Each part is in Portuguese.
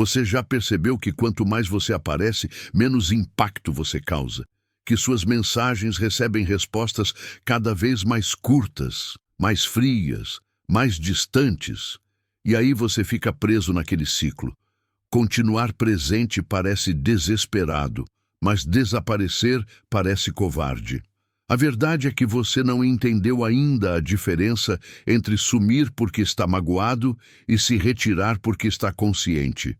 Você já percebeu que quanto mais você aparece, menos impacto você causa? Que suas mensagens recebem respostas cada vez mais curtas, mais frias, mais distantes? E aí você fica preso naquele ciclo. Continuar presente parece desesperado, mas desaparecer parece covarde. A verdade é que você não entendeu ainda a diferença entre sumir porque está magoado e se retirar porque está consciente.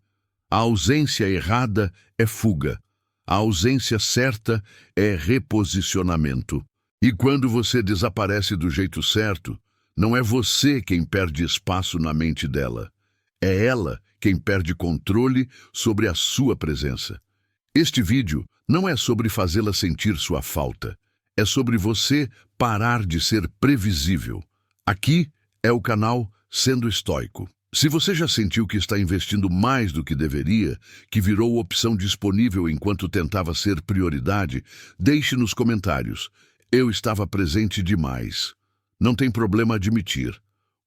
A ausência errada é fuga. A ausência certa é reposicionamento. E quando você desaparece do jeito certo, não é você quem perde espaço na mente dela. É ela quem perde controle sobre a sua presença. Este vídeo não é sobre fazê-la sentir sua falta. É sobre você parar de ser previsível. Aqui é o canal Sendo Estoico. Se você já sentiu que está investindo mais do que deveria, que virou opção disponível enquanto tentava ser prioridade, deixe nos comentários. Eu estava presente demais. Não tem problema admitir.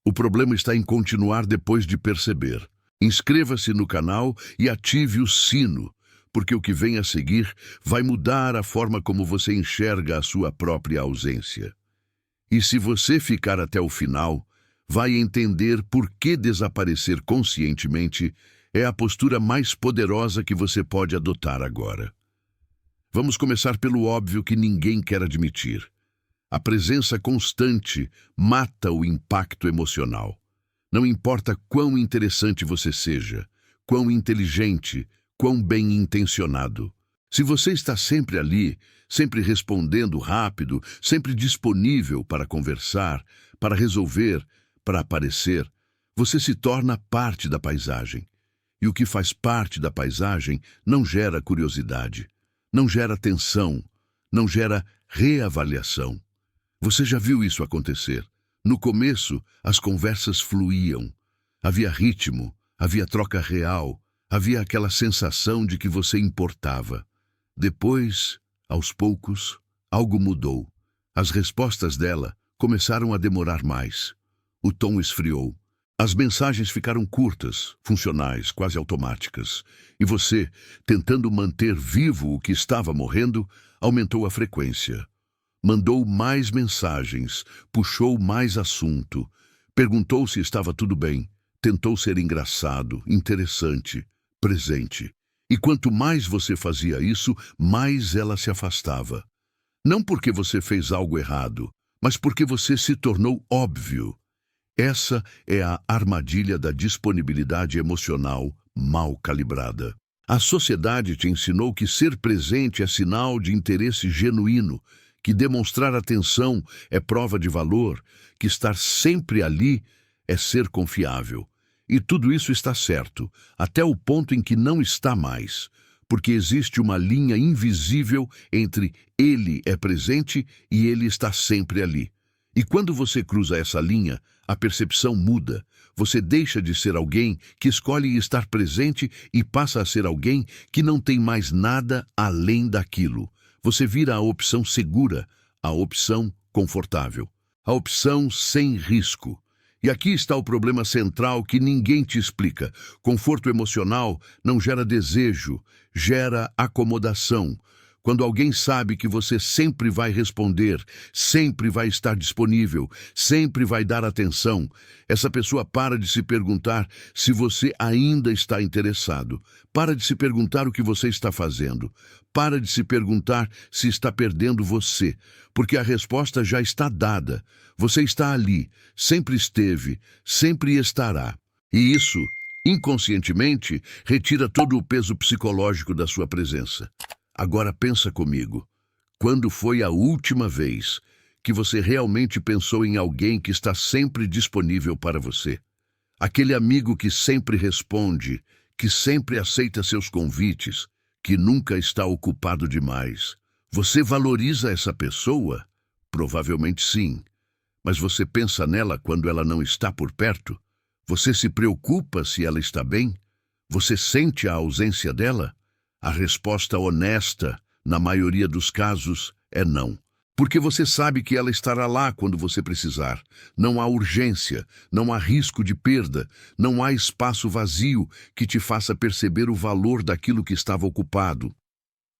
O problema está em continuar depois de perceber. Inscreva-se no canal e ative o sino, porque o que vem a seguir vai mudar a forma como você enxerga a sua própria ausência. E se você ficar até o final, vai entender por que desaparecer conscientemente é a postura mais poderosa que você pode adotar agora. Vamos começar pelo óbvio que ninguém quer admitir. A presença constante mata o impacto emocional. Não importa quão interessante você seja, quão inteligente, quão bem-intencionado. Se você está sempre ali, sempre respondendo rápido, sempre disponível para conversar, para resolver, para aparecer, você se torna parte da paisagem. E o que faz parte da paisagem não gera curiosidade, não gera atenção, não gera reavaliação. Você já viu isso acontecer? No começo, as conversas fluíam. Havia ritmo, havia troca real, havia aquela sensação de que você importava. Depois, aos poucos, algo mudou. As respostas dela começaram a demorar mais. O tom esfriou. As mensagens ficaram curtas, funcionais, quase automáticas. E você, tentando manter vivo o que estava morrendo, aumentou a frequência. Mandou mais mensagens, puxou mais assunto, perguntou se estava tudo bem, tentou ser engraçado, interessante, presente. E quanto mais você fazia isso, mais ela se afastava. Não porque você fez algo errado, mas porque você se tornou óbvio. Essa é a armadilha da disponibilidade emocional mal calibrada. A sociedade te ensinou que ser presente é sinal de interesse genuíno, que demonstrar atenção é prova de valor, que estar sempre ali é ser confiável. E tudo isso está certo, até o ponto em que não está mais, porque existe uma linha invisível entre ele é presente e ele está sempre ali. E quando você cruza essa linha, a percepção muda. Você deixa de ser alguém que escolhe estar presente e passa a ser alguém que não tem mais nada além daquilo. Você vira a opção segura, a opção confortável, a opção sem risco. E aqui está o problema central que ninguém te explica. Conforto emocional não gera desejo, gera acomodação. Quando alguém sabe que você sempre vai responder, sempre vai estar disponível, sempre vai dar atenção, essa pessoa para de se perguntar se você ainda está interessado, para de se perguntar o que você está fazendo, para de se perguntar se está perdendo você, porque a resposta já está dada. Você está ali, sempre esteve, sempre estará. E isso, inconscientemente, retira todo o peso psicológico da sua presença. Agora pensa comigo, quando foi a última vez que você realmente pensou em alguém que está sempre disponível para você? Aquele amigo que sempre responde, que sempre aceita seus convites, que nunca está ocupado demais. Você valoriza essa pessoa? Provavelmente sim. Mas você pensa nela quando ela não está por perto? Você se preocupa se ela está bem? Você sente a ausência dela? A resposta honesta, na maioria dos casos, é não. Porque você sabe que ela estará lá quando você precisar. Não há urgência, não há risco de perda, não há espaço vazio que te faça perceber o valor daquilo que estava ocupado.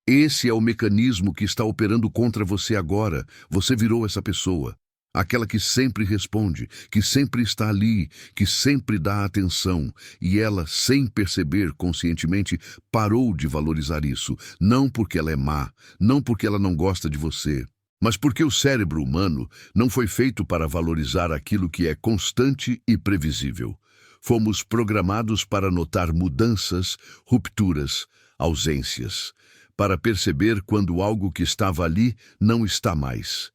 Esse é o mecanismo que está operando contra você agora. Você virou essa pessoa. Aquela que sempre responde, que sempre está ali, que sempre dá atenção. E ela, sem perceber conscientemente, parou de valorizar isso. Não porque ela é má, não porque ela não gosta de você, mas porque o cérebro humano não foi feito para valorizar aquilo que é constante e previsível. Fomos programados para notar mudanças, rupturas, ausências, para perceber quando algo que estava ali não está mais.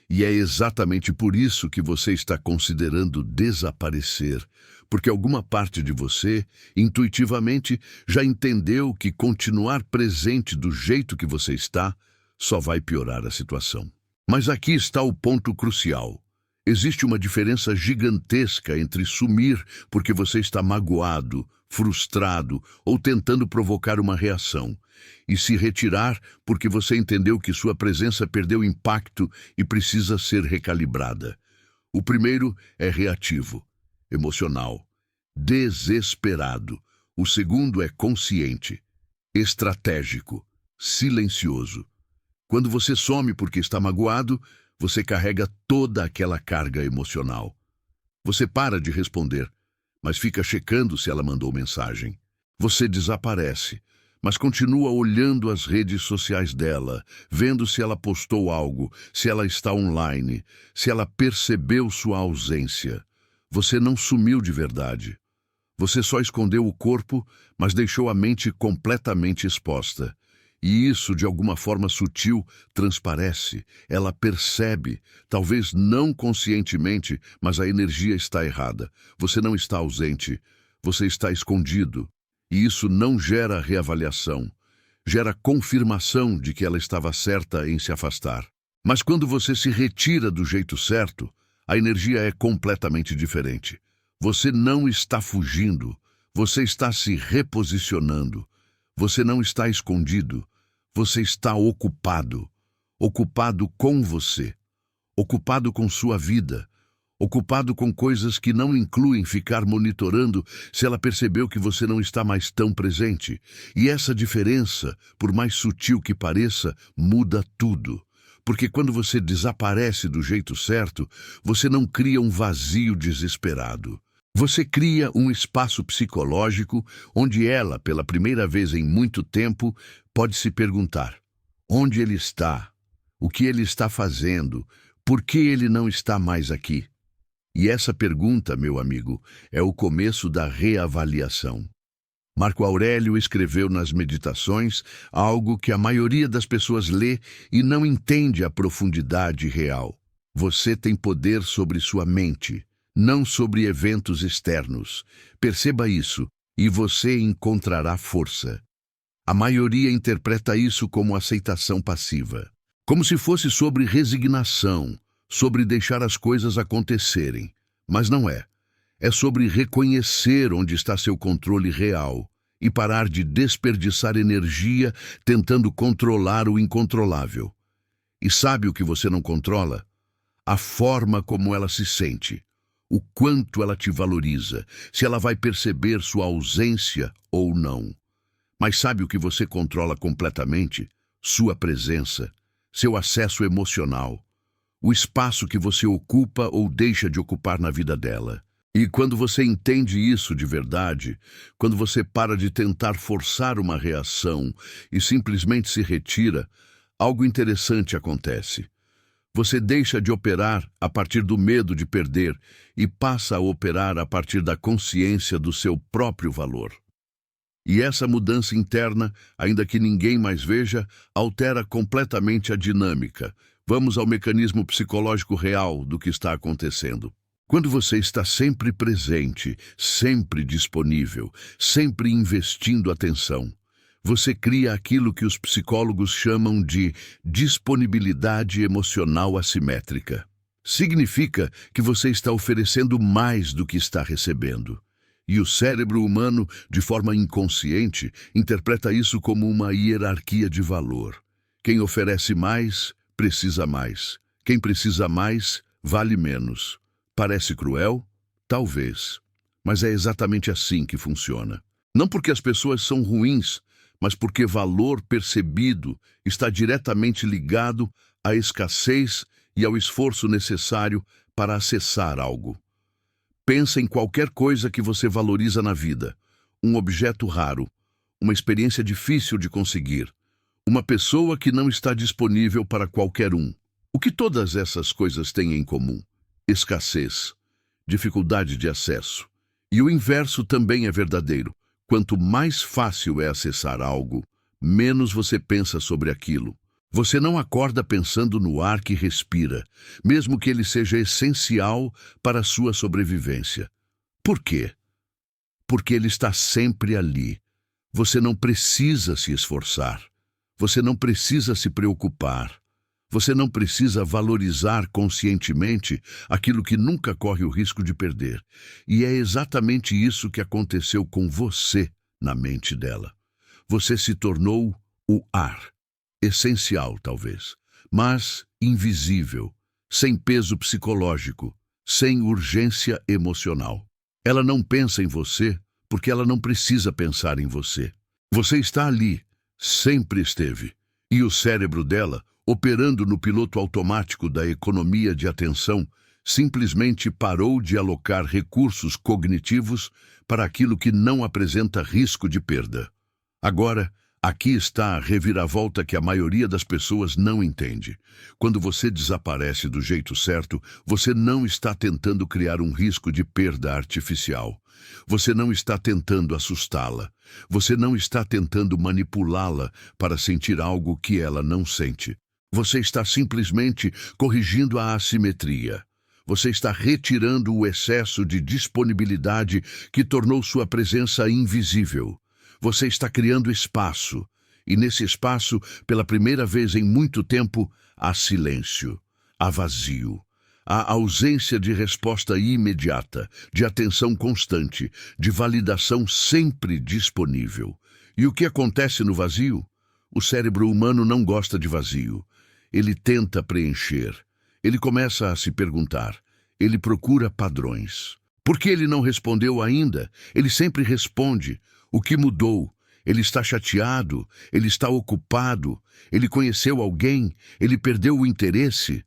E é exatamente por isso que você está considerando desaparecer, porque alguma parte de você, intuitivamente, já entendeu que continuar presente do jeito que você está só vai piorar a situação. Mas aqui está o ponto crucial. Existe uma diferença gigantesca entre sumir porque você está magoado, frustrado ou tentando provocar uma reação, e se retirar porque você entendeu que sua presença perdeu impacto e precisa ser recalibrada. O primeiro é reativo, emocional, desesperado. O segundo é consciente, estratégico, silencioso. Quando você some porque está magoado, você carrega toda aquela carga emocional. Você para de responder, mas fica checando se ela mandou mensagem. Você desaparece, mas continua olhando as redes sociais dela, vendo se ela postou algo, se ela está online, se ela percebeu sua ausência. Você não sumiu de verdade. Você só escondeu o corpo, mas deixou a mente completamente exposta. E isso, de alguma forma sutil, transparece. Ela percebe, talvez não conscientemente, mas a energia está errada. Você não está ausente, você está escondido. E isso não gera reavaliação, gera confirmação de que ela estava certa em se afastar. Mas quando você se retira do jeito certo, a energia é completamente diferente. Você não está fugindo, você está se reposicionando. Você não está escondido, você está ocupado. Ocupado com você, ocupado com sua vida, ocupado com coisas que não incluem ficar monitorando se ela percebeu que você não está mais tão presente. E essa diferença, por mais sutil que pareça, muda tudo. Porque quando você desaparece do jeito certo, você não cria um vazio desesperado. Você cria um espaço psicológico onde ela, pela primeira vez em muito tempo, pode se perguntar: onde ele está? O que ele está fazendo? Por que ele não está mais aqui? E essa pergunta, meu amigo, é o começo da reavaliação. Marco Aurélio escreveu nas Meditações algo que a maioria das pessoas lê e não entende a profundidade real. Você tem poder sobre sua mente, não sobre eventos externos. Perceba isso, e você encontrará força. A maioria interpreta isso como aceitação passiva, como se fosse sobre resignação, sobre deixar as coisas acontecerem. Mas não é. É sobre reconhecer onde está seu controle real e parar de desperdiçar energia tentando controlar o incontrolável. E sabe o que você não controla? A forma como ela se sente, o quanto ela te valoriza, se ela vai perceber sua ausência ou não. Mas sabe o que você controla completamente? Sua presença, seu acesso emocional, o espaço que você ocupa ou deixa de ocupar na vida dela. E quando você entende isso de verdade, quando você para de tentar forçar uma reação e simplesmente se retira, algo interessante acontece. Você deixa de operar a partir do medo de perder e passa a operar a partir da consciência do seu próprio valor. E essa mudança interna, ainda que ninguém mais veja, altera completamente a dinâmica. Vamos ao mecanismo psicológico real do que está acontecendo. Quando você está sempre presente, sempre disponível, sempre investindo atenção, você cria aquilo que os psicólogos chamam de disponibilidade emocional assimétrica. Significa que você está oferecendo mais do que está recebendo. E o cérebro humano, de forma inconsciente, interpreta isso como uma hierarquia de valor. Quem oferece mais, precisa mais. Quem precisa mais, vale menos. Parece cruel? Talvez. Mas é exatamente assim que funciona. Não porque as pessoas são ruins, mas porque valor percebido está diretamente ligado à escassez e ao esforço necessário para acessar algo. Pensa em qualquer coisa que você valoriza na vida. Um objeto raro, uma experiência difícil de conseguir, uma pessoa que não está disponível para qualquer um. O que todas essas coisas têm em comum? Escassez, dificuldade de acesso. E o inverso também é verdadeiro. Quanto mais fácil é acessar algo, menos você pensa sobre aquilo. Você não acorda pensando no ar que respira, mesmo que ele seja essencial para a sua sobrevivência. Por quê? Porque ele está sempre ali. Você não precisa se esforçar. Você não precisa se preocupar. Você não precisa valorizar conscientemente aquilo que nunca corre o risco de perder. E é exatamente isso que aconteceu com você na mente dela. Você se tornou o ar. Essencial, talvez, mas invisível, sem peso psicológico, sem urgência emocional. Ela não pensa em você porque ela não precisa pensar em você. Você está ali, sempre esteve, e o cérebro dela, operando no piloto automático da economia de atenção, simplesmente parou de alocar recursos cognitivos para aquilo que não apresenta risco de perda. Agora, aqui está a reviravolta que a maioria das pessoas não entende. Quando você desaparece do jeito certo, você não está tentando criar um risco de perda artificial. Você não está tentando assustá-la. Você não está tentando manipulá-la para sentir algo que ela não sente. Você está simplesmente corrigindo a assimetria. Você está retirando o excesso de disponibilidade que tornou sua presença invisível. Você está criando espaço, e nesse espaço, pela primeira vez em muito tempo, há silêncio, há vazio, há ausência de resposta imediata, de atenção constante, de validação sempre disponível. E o que acontece no vazio? O cérebro humano não gosta de vazio. Ele tenta preencher. Ele começa a se perguntar. Ele procura padrões. Por que ele não respondeu ainda? Ele sempre responde. O que mudou? Ele está chateado? Ele está ocupado? Ele conheceu alguém? Ele perdeu o interesse?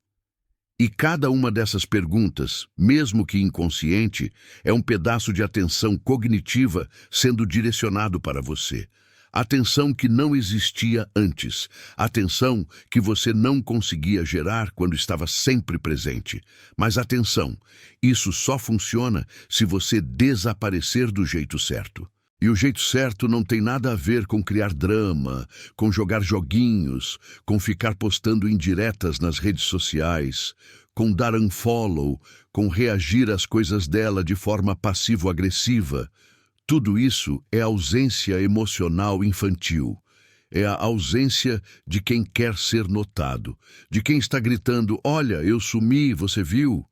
E cada uma dessas perguntas, mesmo que inconsciente, é um pedaço de atenção cognitiva sendo direcionado para você. Atenção que não existia antes. Atenção que você não conseguia gerar quando estava sempre presente. Mas atenção, isso só funciona se você desaparecer do jeito certo. E o jeito certo não tem nada a ver com criar drama, com jogar joguinhos, com ficar postando indiretas nas redes sociais, com dar unfollow, com reagir às coisas dela de forma passivo-agressiva. Tudo isso é ausência emocional infantil. É a ausência de quem quer ser notado, de quem está gritando, olha, eu sumi, você viu?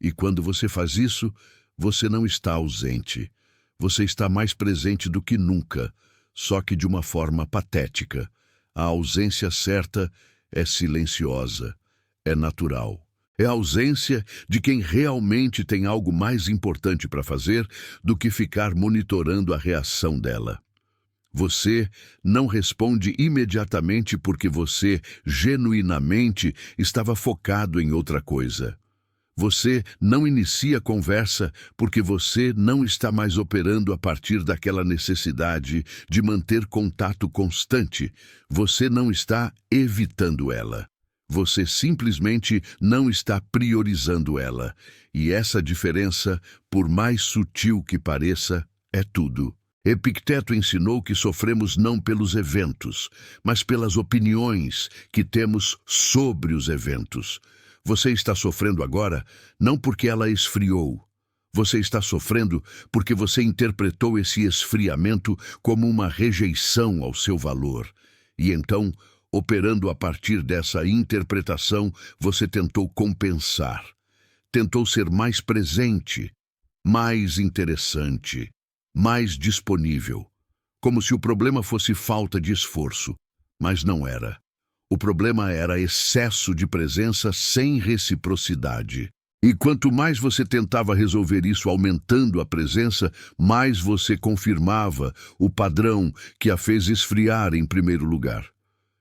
E quando você faz isso, você não está ausente. Você está mais presente do que nunca, só que de uma forma patética. A ausência certa é silenciosa, é natural. É a ausência de quem realmente tem algo mais importante para fazer do que ficar monitorando a reação dela. Você não responde imediatamente porque você, genuinamente, estava focado em outra coisa. Você não inicia conversa porque você não está mais operando a partir daquela necessidade de manter contato constante. Você não está evitando ela. Você simplesmente não está priorizando ela. E essa diferença, por mais sutil que pareça, é tudo. Epicteto ensinou que sofremos não pelos eventos, mas pelas opiniões que temos sobre os eventos. Você está sofrendo agora não porque ela esfriou. Você está sofrendo porque você interpretou esse esfriamento como uma rejeição ao seu valor. E então, operando a partir dessa interpretação, você tentou compensar. Tentou ser mais presente, mais interessante, mais disponível. Como se o problema fosse falta de esforço. Mas não era. O problema era excesso de presença sem reciprocidade. E quanto mais você tentava resolver isso aumentando a presença, mais você confirmava o padrão que a fez esfriar em primeiro lugar.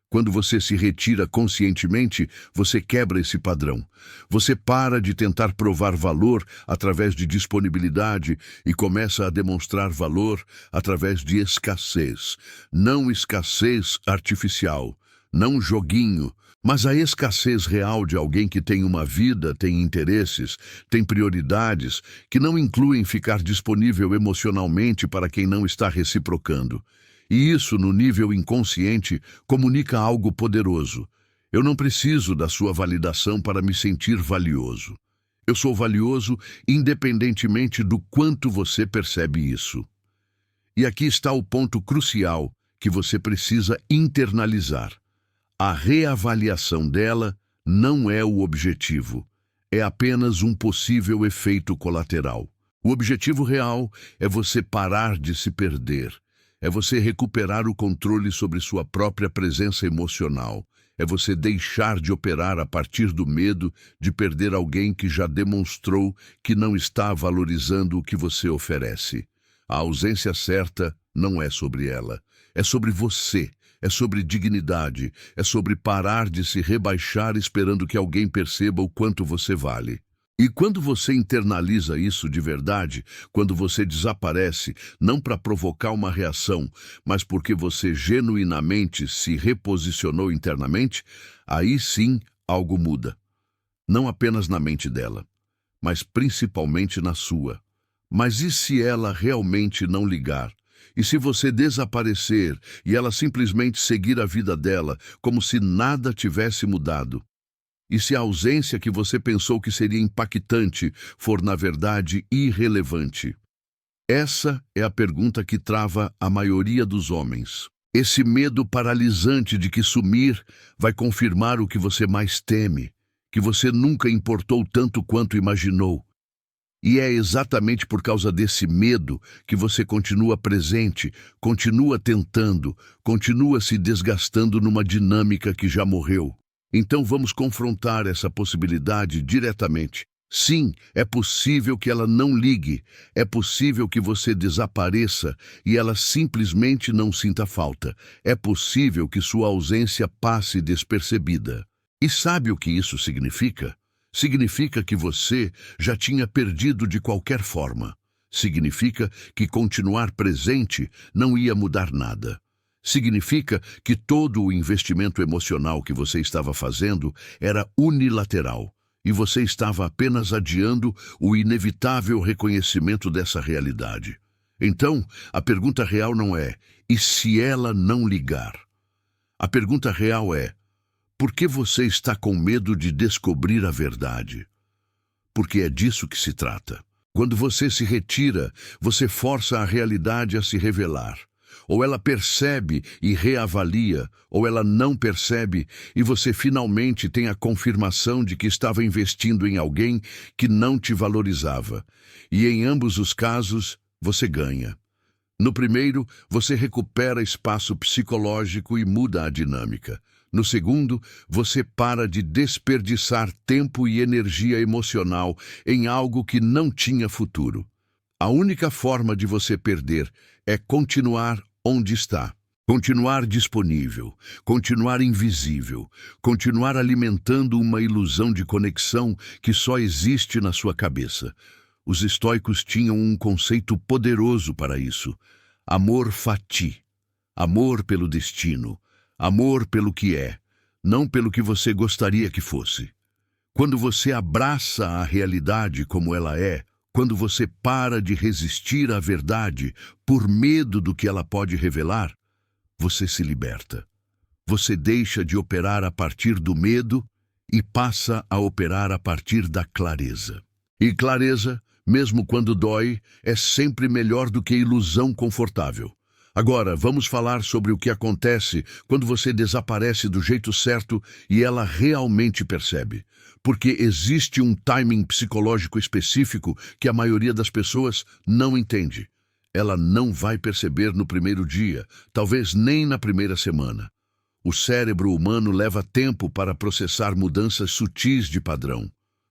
Quando você se retira conscientemente, você quebra esse padrão. Você para de tentar provar valor através de disponibilidade e começa a demonstrar valor através de escassez. Não escassez artificial, não joguinho, mas a escassez real de alguém que tem uma vida, tem interesses, tem prioridades, que não incluem ficar disponível emocionalmente para quem não está reciprocando. E isso, no nível inconsciente, comunica algo poderoso. Eu não preciso da sua validação para me sentir valioso. Eu sou valioso independentemente do quanto você percebe isso. E aqui está o ponto crucial que você precisa internalizar. A reavaliação dela não é o objetivo, é apenas um possível efeito colateral. O objetivo real é você parar de se perder, é você recuperar o controle sobre sua própria presença emocional, é você deixar de operar a partir do medo de perder alguém que já demonstrou que não está valorizando o que você oferece. A ausência certa não é sobre ela, é sobre você. É sobre dignidade, é sobre parar de se rebaixar esperando que alguém perceba o quanto você vale. E quando você internaliza isso de verdade, quando você desaparece, não para provocar uma reação, mas porque você genuinamente se reposicionou internamente, aí sim algo muda. Não apenas na mente dela, mas principalmente na sua. Mas e se ela realmente não ligar? E se você desaparecer e ela simplesmente seguir a vida dela como se nada tivesse mudado? E se a ausência que você pensou que seria impactante for, na verdade, irrelevante? Essa é a pergunta que trava a maioria dos homens. Esse medo paralisante de que sumir vai confirmar o que você mais teme, que você nunca importou tanto quanto imaginou. E é exatamente por causa desse medo que você continua presente, continua tentando, continua se desgastando numa dinâmica que já morreu. Então vamos confrontar essa possibilidade diretamente. Sim, é possível que ela não ligue, é possível que você desapareça e ela simplesmente não sinta falta. É possível que sua ausência passe despercebida. E sabe o que isso significa? Significa que você já tinha perdido de qualquer forma. Significa que continuar presente não ia mudar nada. Significa que todo o investimento emocional que você estava fazendo era unilateral e você estava apenas adiando o inevitável reconhecimento dessa realidade. Então, a pergunta real não é: e se ela não ligar? A pergunta real é: por que você está com medo de descobrir a verdade? Porque é disso que se trata. Quando você se retira, você força a realidade a se revelar. Ou ela percebe e reavalia, ou ela não percebe e você finalmente tem a confirmação de que estava investindo em alguém que não te valorizava. E em ambos os casos, você ganha. No primeiro, você recupera espaço psicológico e muda a dinâmica. No segundo, você para de desperdiçar tempo e energia emocional em algo que não tinha futuro. A única forma de você perder é continuar onde está. Continuar disponível, continuar invisível, continuar alimentando uma ilusão de conexão que só existe na sua cabeça. Os estoicos tinham um conceito poderoso para isso: amor fati, amor pelo destino, amor pelo que é, não pelo que você gostaria que fosse. Quando você abraça a realidade como ela é, quando você para de resistir à verdade por medo do que ela pode revelar, você se liberta. Você deixa de operar a partir do medo e passa a operar a partir da clareza. E clareza, mesmo quando dói, é sempre melhor do que ilusão confortável. Agora, vamos falar sobre o que acontece quando você desaparece do jeito certo e ela realmente percebe. Porque existe um timing psicológico específico que a maioria das pessoas não entende. Ela não vai perceber no primeiro dia, talvez nem na primeira semana. O cérebro humano leva tempo para processar mudanças sutis de padrão.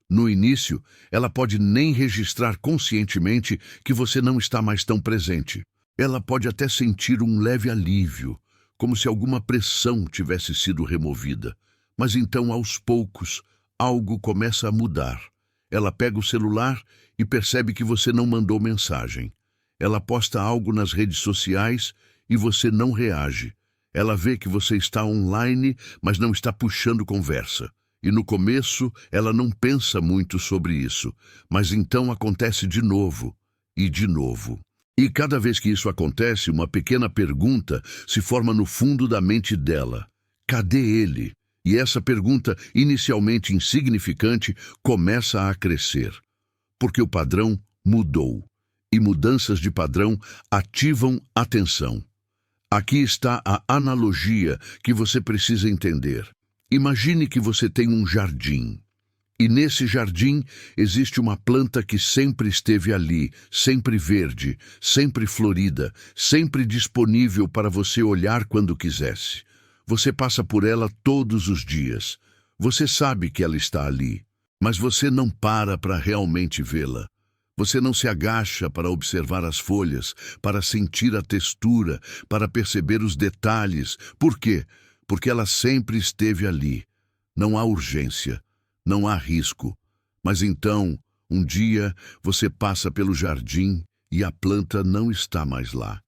No início, ela pode nem registrar conscientemente que você não está mais tão presente. Ela pode até sentir um leve alívio, como se alguma pressão tivesse sido removida. Mas então, aos poucos, algo começa a mudar. Ela pega o celular e percebe que você não mandou mensagem. Ela posta algo nas redes sociais e você não reage. Ela vê que você está online, mas não está puxando conversa. E no começo, ela não pensa muito sobre isso, mas então acontece de novo e de novo. E cada vez que isso acontece, uma pequena pergunta se forma no fundo da mente dela. Cadê ele? E essa pergunta, inicialmente insignificante, começa a crescer. Porque o padrão mudou. E mudanças de padrão ativam atenção. Aqui está a analogia que você precisa entender. Imagine que você tem um jardim. E nesse jardim existe uma planta que sempre esteve ali, sempre verde, sempre florida, sempre disponível para você olhar quando quisesse. Você passa por ela todos os dias. Você sabe que ela está ali, mas você não para realmente vê-la. Você não se agacha para observar as folhas, para sentir a textura, para perceber os detalhes. Por quê? Porque ela sempre esteve ali. Não há urgência, não há risco. Mas então, um dia, você passa pelo jardim e a planta não está mais lá.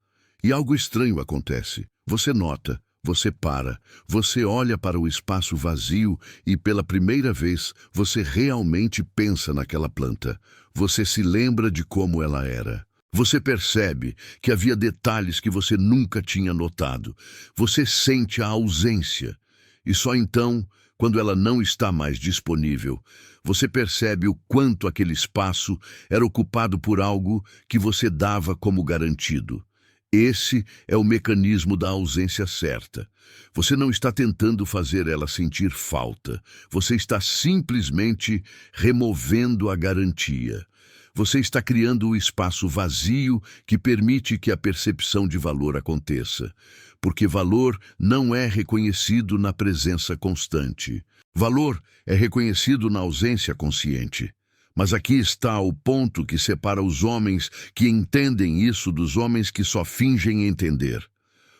E algo estranho acontece. Você nota, você para, você olha para o espaço vazio e, pela primeira vez, você realmente pensa naquela planta. Você se lembra de como ela era. Você percebe que havia detalhes que você nunca tinha notado. Você sente a ausência. E só então, quando ela não está mais disponível, você percebe o quanto aquele espaço era ocupado por algo que você dava como garantido. Esse é o mecanismo da ausência certa. Você não está tentando fazer ela sentir falta. Você está simplesmente removendo a garantia. Você está criando o espaço vazio que permite que a percepção de valor aconteça. Porque valor não é reconhecido na presença constante. Valor é reconhecido na ausência consciente. Mas aqui está o ponto que separa os homens que entendem isso dos homens que só fingem entender.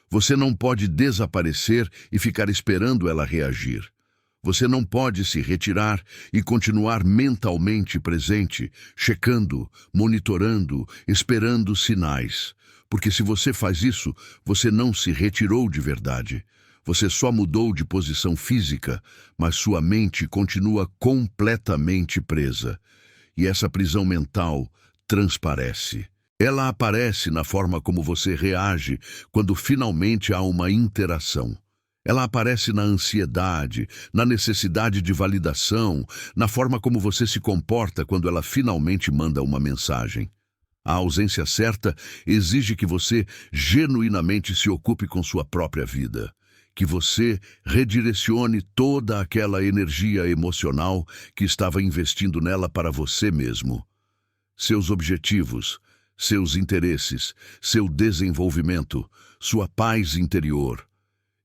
Você não pode desaparecer e ficar esperando ela reagir. Você não pode se retirar e continuar mentalmente presente, checando, monitorando, esperando sinais. Porque se você faz isso, você não se retirou de verdade. Você só mudou de posição física, mas sua mente continua completamente presa. E essa prisão mental transparece. Ela aparece na forma como você reage quando finalmente há uma interação. Ela aparece na ansiedade, na necessidade de validação, na forma como você se comporta quando ela finalmente manda uma mensagem. A ausência certa exige que você genuinamente se ocupe com sua própria vida. Que você redirecione toda aquela energia emocional que estava investindo nela para você mesmo. Seus objetivos, seus interesses, seu desenvolvimento, sua paz interior.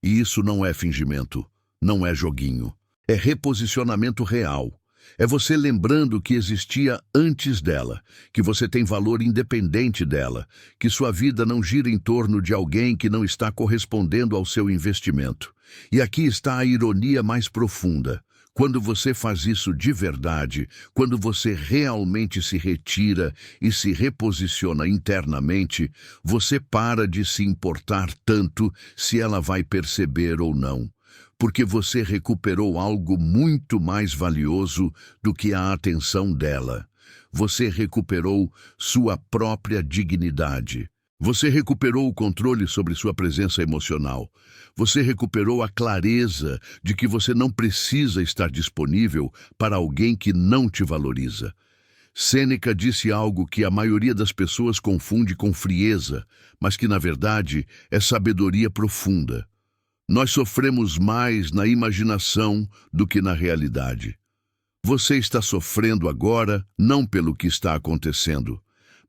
E isso não é fingimento, não é joguinho. É reposicionamento real. É você lembrando que existia antes dela, que você tem valor independente dela, que sua vida não gira em torno de alguém que não está correspondendo ao seu investimento. E aqui está a ironia mais profunda. Quando você faz isso de verdade, quando você realmente se retira e se reposiciona internamente, você para de se importar tanto se ela vai perceber ou não. Porque você recuperou algo muito mais valioso do que a atenção dela. Você recuperou sua própria dignidade. Você recuperou o controle sobre sua presença emocional. Você recuperou a clareza de que você não precisa estar disponível para alguém que não te valoriza. Sêneca disse algo que a maioria das pessoas confunde com frieza, mas que, na verdade, é sabedoria profunda. Nós sofremos mais na imaginação do que na realidade. Você está sofrendo agora não pelo que está acontecendo,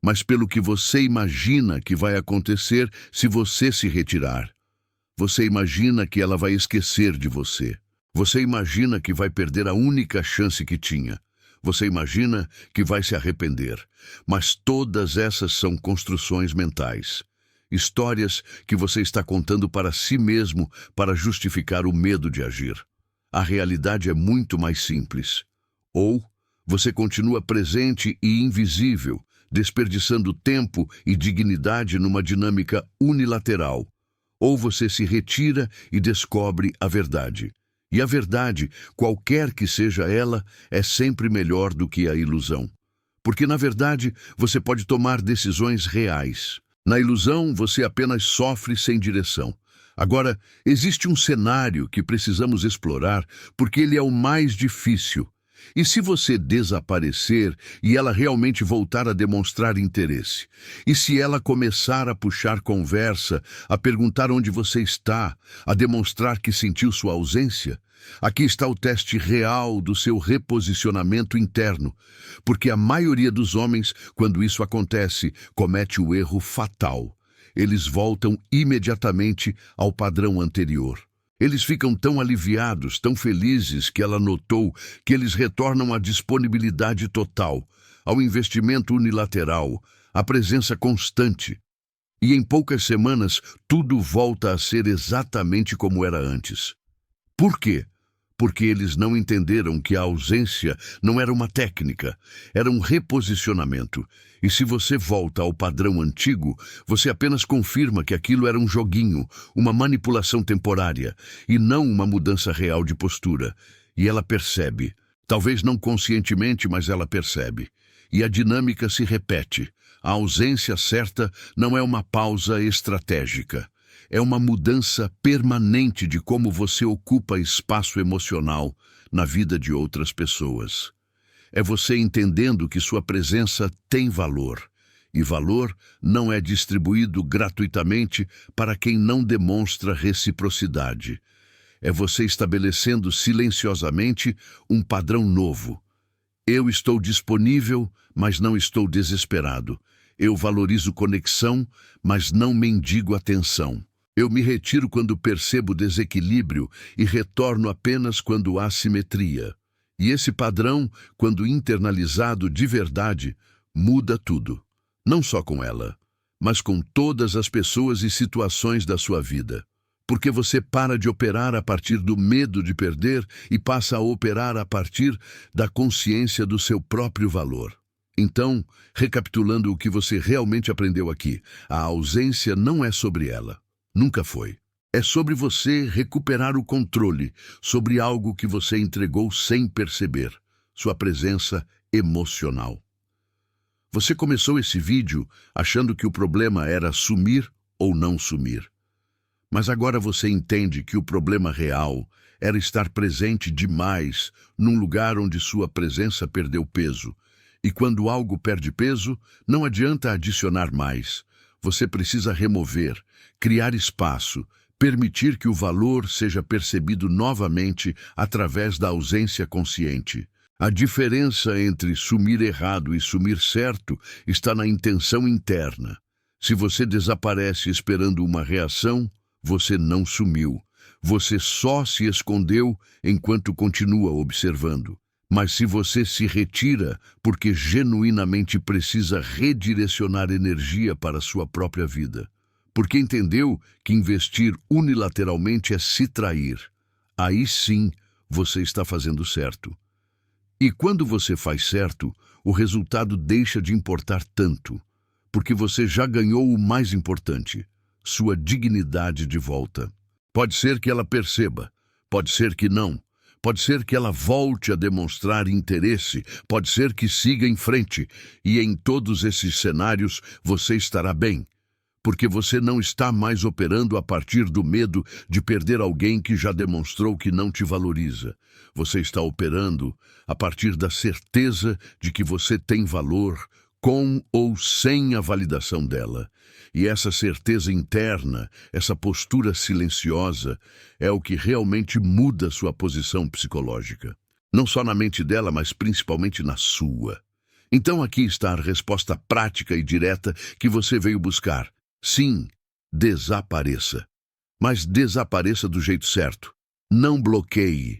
mas pelo que você imagina que vai acontecer se você se retirar. Você imagina que ela vai esquecer de você. Você imagina que vai perder a única chance que tinha. Você imagina que vai se arrepender. Mas todas essas são construções mentais. Histórias que você está contando para si mesmo para justificar o medo de agir. A realidade é muito mais simples. Ou você continua presente e invisível, desperdiçando tempo e dignidade numa dinâmica unilateral. Ou você se retira e descobre a verdade. E a verdade, qualquer que seja ela, é sempre melhor do que a ilusão. Porque, na verdade, você pode tomar decisões reais. Na ilusão, você apenas sofre sem direção. Agora, existe um cenário que precisamos explorar porque ele é o mais difícil. E se você desaparecer e ela realmente voltar a demonstrar interesse? E se ela começar a puxar conversa, a perguntar onde você está, a demonstrar que sentiu sua ausência? Aqui está o teste real do seu reposicionamento interno, porque a maioria dos homens, quando isso acontece, comete o erro fatal. Eles voltam imediatamente ao padrão anterior. Eles ficam tão aliviados, tão felizes que ela notou que eles retornam à disponibilidade total, ao investimento unilateral, à presença constante. E em poucas semanas, tudo volta a ser exatamente como era antes. Por quê? Porque eles não entenderam que a ausência não era uma técnica, era um reposicionamento. E se você volta ao padrão antigo, você apenas confirma que aquilo era um joguinho, uma manipulação temporária, e não uma mudança real de postura. E ela percebe, talvez não conscientemente, mas ela percebe. E a dinâmica se repete. A ausência certa não é uma pausa estratégica. É uma mudança permanente de como você ocupa espaço emocional na vida de outras pessoas. É você entendendo que sua presença tem valor, e valor não é distribuído gratuitamente para quem não demonstra reciprocidade. É você estabelecendo silenciosamente um padrão novo. Eu estou disponível, mas não estou desesperado. Eu valorizo conexão, mas não mendigo atenção. Eu me retiro quando percebo desequilíbrio e retorno apenas quando há simetria. E esse padrão, quando internalizado de verdade, muda tudo. Não só com ela, mas com todas as pessoas e situações da sua vida. Porque você para de operar a partir do medo de perder e passa a operar a partir da consciência do seu próprio valor. Então, recapitulando o que você realmente aprendeu aqui, a ausência não é sobre ela. Nunca foi. É sobre você recuperar o controle sobre algo que você entregou sem perceber, sua presença emocional. Você começou esse vídeo achando que o problema era sumir ou não sumir. Mas agora você entende que o problema real era estar presente demais num lugar onde sua presença perdeu peso. E quando algo perde peso, não adianta adicionar mais. Você precisa remover, criar espaço, permitir que o valor seja percebido novamente através da ausência consciente. A diferença entre sumir errado e sumir certo está na intenção interna. Se você desaparece esperando uma reação, você não sumiu. Você só se escondeu enquanto continua observando. Mas se você se retira porque genuinamente precisa redirecionar energia para a sua própria vida, porque entendeu que investir unilateralmente é se trair, aí sim você está fazendo certo. E quando você faz certo, o resultado deixa de importar tanto, porque você já ganhou o mais importante, sua dignidade de volta. Pode ser que ela perceba, pode ser que não. Pode ser que ela volte a demonstrar interesse, pode ser que siga em frente, e em todos esses cenários você estará bem, porque você não está mais operando a partir do medo de perder alguém que já demonstrou que não te valoriza. Você está operando a partir da certeza de que você tem valor, com ou sem a validação dela. E essa certeza interna, essa postura silenciosa, é o que realmente muda sua posição psicológica. Não só na mente dela, mas principalmente na sua. Então aqui está a resposta prática e direta que você veio buscar. Sim, desapareça. mas desapareça do jeito certo. Não bloqueie.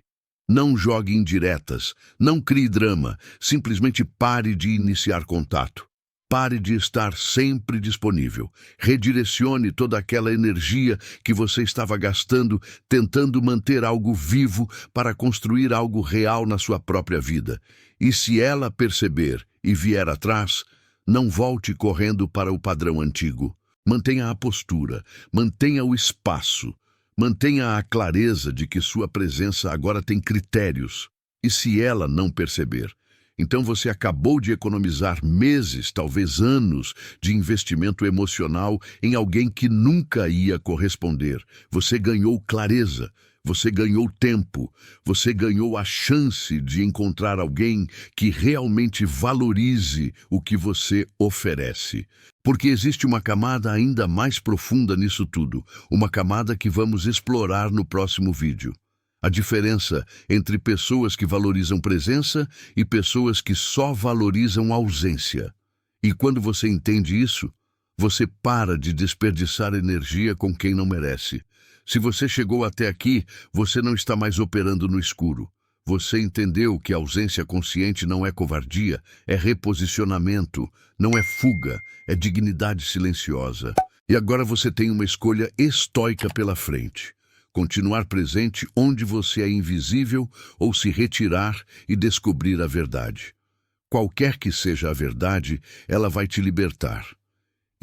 Não jogue indiretas. Não crie drama. Simplesmente pare de iniciar contato. Pare de estar sempre disponível. Redirecione toda aquela energia que você estava gastando tentando manter algo vivo para construir algo real na sua própria vida. E se ela perceber e vier atrás, não volte correndo para o padrão antigo. Mantenha a postura, mantenha o espaço, mantenha a clareza de que sua presença agora tem critérios. E se ela não perceber, então você acabou de economizar meses, talvez anos, de investimento emocional em alguém que nunca ia corresponder. Você ganhou clareza, você ganhou tempo, você ganhou a chance de encontrar alguém que realmente valorize o que você oferece. Porque existe uma camada ainda mais profunda nisso tudo, uma camada que vamos explorar no próximo vídeo. A diferença entre pessoas que valorizam presença e pessoas que só valorizam ausência. E quando você entende isso, você para de desperdiçar energia com quem não merece. Se você chegou até aqui, você não está mais operando no escuro. Você entendeu que a ausência consciente não é covardia, é reposicionamento, não é fuga, é dignidade silenciosa. E agora você tem uma escolha estoica pela frente. Continuar presente onde você é invisível ou se retirar e descobrir a verdade. Qualquer que seja a verdade, ela vai te libertar.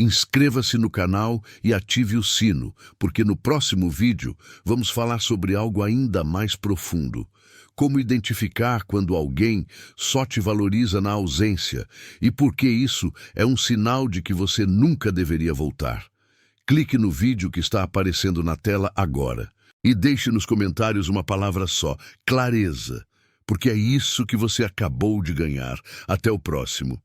Inscreva-se no canal e ative o sino, porque no próximo vídeo vamos falar sobre algo ainda mais profundo. Como identificar quando alguém só te valoriza na ausência e por que isso é um sinal de que você nunca deveria voltar. Clique no vídeo que está aparecendo na tela agora. E deixe nos comentários uma palavra só, clareza, porque é isso que você acabou de ganhar. Até o próximo.